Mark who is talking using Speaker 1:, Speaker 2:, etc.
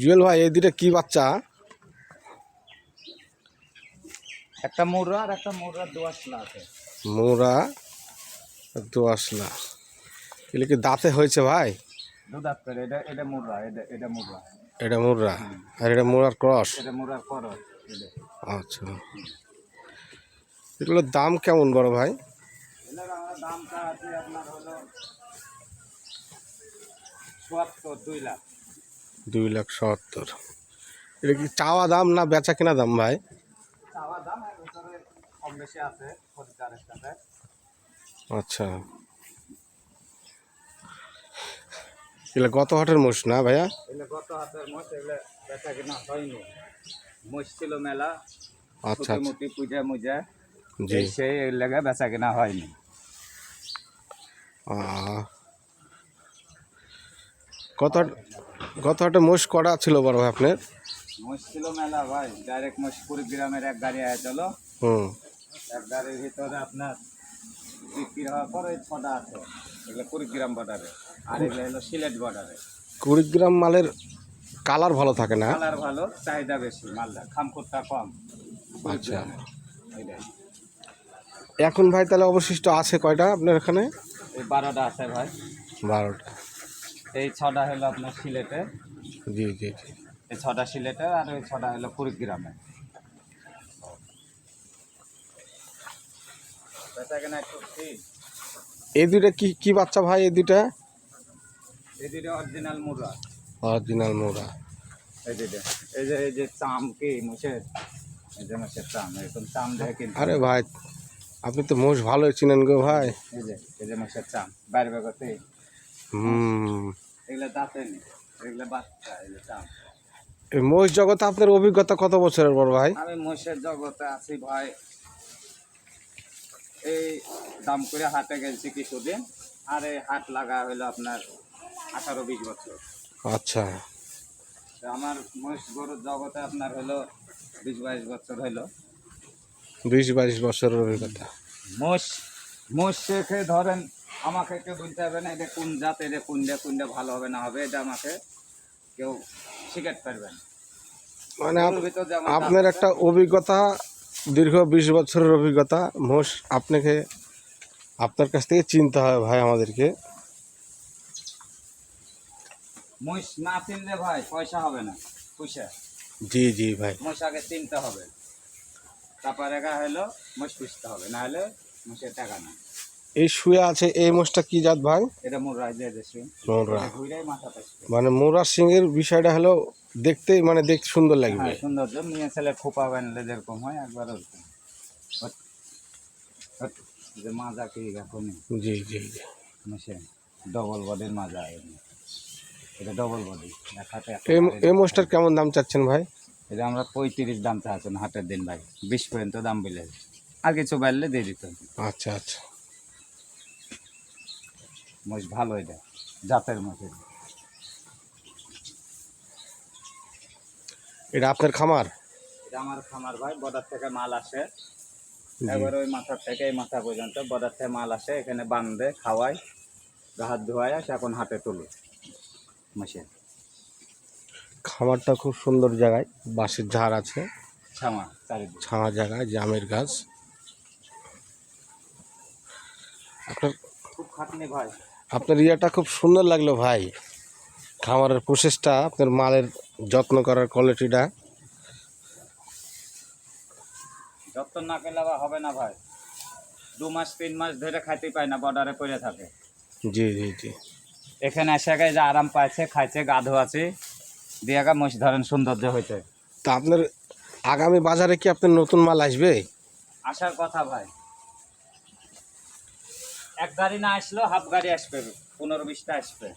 Speaker 1: জুয়েল ভাই এই দুটা কি বাচ্চা?
Speaker 2: একটা মুর্রা আর একটা মুর্রা দোয়াশলা আছে।
Speaker 1: মোরা দোআঁশলা। এগুলো কি দাঁতে হয়েছে ভাই?
Speaker 2: দুধাত করে এটা মুর্রা, এটা মুর্রা,
Speaker 1: এটা মোররা আর এটা মোরার ক্রস।
Speaker 2: এটা মুর্রার করস। এটা
Speaker 1: আচ্ছা, এগুলোর দাম কেমন বড় ভাই?
Speaker 2: এটার আমার দামটা আছে আপনার হলো ৭২ লাখ।
Speaker 1: 2,70,000। এটা কি চাওয়া দাম না বেচা কিনা দাম ভাই?
Speaker 2: চাওয়া দাম এর ভিতরে কম বেশি আছে খরিদ্দারের সাথে।
Speaker 1: আচ্ছা, এগুলো গত হাটের মোষ না ভাইয়া?
Speaker 2: এগুলো গত হাতের মোষ, এগুলো বেচা কিনা হয়নি। মোষ ছিল মেলা,
Speaker 1: আচ্ছা আচ্ছা,
Speaker 2: মোটি পূজা মুজা,
Speaker 1: জি।
Speaker 2: সেই লেগে বেচা কিনা হয়নি।
Speaker 1: গত গত হাটে মোষ কটা ছিল বড় ভাই আপনার?
Speaker 2: মোষ ছিল মেলা ভাই, ডাইরেক্ট মোষ কুড়িগ্রামের এক গাড়ি আয় চলো।
Speaker 1: হুম,
Speaker 2: এক গাড়ির ভিতরে আপনার বিক্রি হওয়ার পর ওই 6টা আছে। এগুলো কুড়িগ্রাম বর্ডারে, আর এগুলো হলো সিলেট বর্ডারে।
Speaker 1: কুড়িগ্রাম মালের কালার ভালো থাকে না?
Speaker 2: কালার ভালো, চাহিদা বেশি, মালদা খামখুরটা কম।
Speaker 1: আচ্ছা,
Speaker 2: এইটাই।
Speaker 1: এখন ভাই তাহলে অবশিষ্ট আছে কয়টা আপনার এখানে?
Speaker 2: এই 12টা আছে ভাই।
Speaker 1: 12টা।
Speaker 2: এই 6টা হলো আপনার সিলেটে,
Speaker 1: জি জি জি।
Speaker 2: এই 6টা সিলেটে, আর ওই 6টা হলো কুড়িগ্রামে। বেচা কেনা একটু ঠিক।
Speaker 1: এই দুইটা কি কি বাচ্চা ভাই? এই দুইটা
Speaker 2: এই দুটো অরিজিনাল মুর্রা।
Speaker 1: অরিজিনাল মোরা।
Speaker 2: এই যে চাম কি মোষের, এই যে মোষের চাম, এরকম চাম দেখে কিন্তু।
Speaker 1: আরে ভাই, আপনি তো মোষ ভালোই চিনেন গো ভাই।
Speaker 2: এই যে মোষের চাম বাইরে বেগতে।
Speaker 1: হুম,
Speaker 2: এগুলো দাঁতে নেই, এগুলো বাচ্চা, এগুলো চাম।
Speaker 1: এই মোষ জগতে আপনার অভিজ্ঞতা কত বছরের বড় ভাই?
Speaker 2: আমি মোষের জগতে আছি ভাই, এই দাম করে হাটে গেছি কিছুদিন, আর এই হাট লাগা হলো আপনার 18-20 বছর।
Speaker 1: আচ্ছা,
Speaker 2: তো আমার মোষ গরুর জগতে আপনার হলো 20-22 বছর হলো।
Speaker 1: 20-22 বছরের অভিজ্ঞতা।
Speaker 2: মোষ মোষ শেখে ধরেন, আমাকে কেউ বলতে হবে না এটা কোন জাত, এটা কোনটা ভালো হবে না হবে, এটা আমাকে কেউ শিখাতে পারবে না।
Speaker 1: মানে
Speaker 2: গরুর ভিতর যেমন
Speaker 1: আপনার
Speaker 2: জাত
Speaker 1: একটা
Speaker 2: আছে,
Speaker 1: অভিজ্ঞতা, দীর্ঘ 20 বছরের অভিজ্ঞতা। মোষ আপনাকে, আপনার কাছ থেকে চিনতে হয় ভাই আমাদেরকে।
Speaker 2: মোষ না চিনলে ভাই পয়সা হবে না, পয়সা।
Speaker 1: জি জি ভাই।
Speaker 2: মোষ আগে চিনতে হবে, তারপর একা হলো মোষ পুষতে হবে, না হলে মোষের টাকা না।
Speaker 1: এই শুয়ে আছে এই মোষটা কি জাত ভাই?
Speaker 2: এটা মোর রাজ্যে দেশে
Speaker 1: মোররা।
Speaker 2: ঘুরেই মাথা পাইছে।
Speaker 1: মানে মোরা সিংয়ের বিষয়টা হলো দেখতেই, মানে দেখতে সুন্দর লাগবে।
Speaker 2: হ্যাঁ, সৌন্দর্য মেয়ে ছেলে খোপা বানলে যেরকম হয় একবার ওরকম। যে মাজা কি এখন
Speaker 1: জি জি জি।
Speaker 2: মোষে ডবল বডির মাজা, এটা ডবল বডি দেখাতে।
Speaker 1: এই মোষটার কেমন দাম চাচ্ছেন ভাই?
Speaker 2: এটা আমরা 35 দাম চাচ্ছেন হাটের দিন ভাই, 20 পর্যন্ত দাম বলে, আর কিছু বাড়লে দিয়ে দিত।
Speaker 1: আচ্ছা আচ্ছা,
Speaker 2: মোষ ভালো, এটা জাতের মোষ।
Speaker 1: এটা আপনার খামার?
Speaker 2: এটা আমার খামার ভাই, বর্ডার থেকে মাল আসে।
Speaker 1: জি।
Speaker 2: এবার ওই মাথা থেকে এই মাথা পর্যন্ত বর্ডার থেকে মাল আসে, এখানে বান্ধে খাওয়াই, গা হাত ধোয়াই, আসে এখন হাটে তুলি মোষে।
Speaker 1: খামারটা খুব সুন্দর জায়গায়, বাঁশের ঝাড় আছে,
Speaker 2: ছামা চারিদিকে।
Speaker 1: ছাওয়া জায়গায়, জামের গাছ। আপনার
Speaker 2: খুব খাটনি ভাই।
Speaker 1: আপনার ইয়েটা খুব সুন্দর লাগলো ভাই, খামারের প্রসেসটা, আপনার মালের যত্ন করার কোয়ালিটিটা।
Speaker 2: যত্ন না করলে আবার হবে না ভাই, 2 মাস 3 মাস ধরে খাইতে পায় না, বর্ডারে পড়ে থাকে।
Speaker 1: জি জি জি।
Speaker 2: এখানে এসে যে আরাম পাইছে, খাইছে, গা ধোয়াছে, দিয়ে গা মোষ ধরেন সৌন্দর্য হইতে।
Speaker 1: তা আপনার আগামী বাজারে কি আপনার নতুন মাল আসবে?
Speaker 2: আসার কথা ভাই, এক গাড়ি না আসলেও হাফ গাড়ি আসবে, 15-20টা আসবে।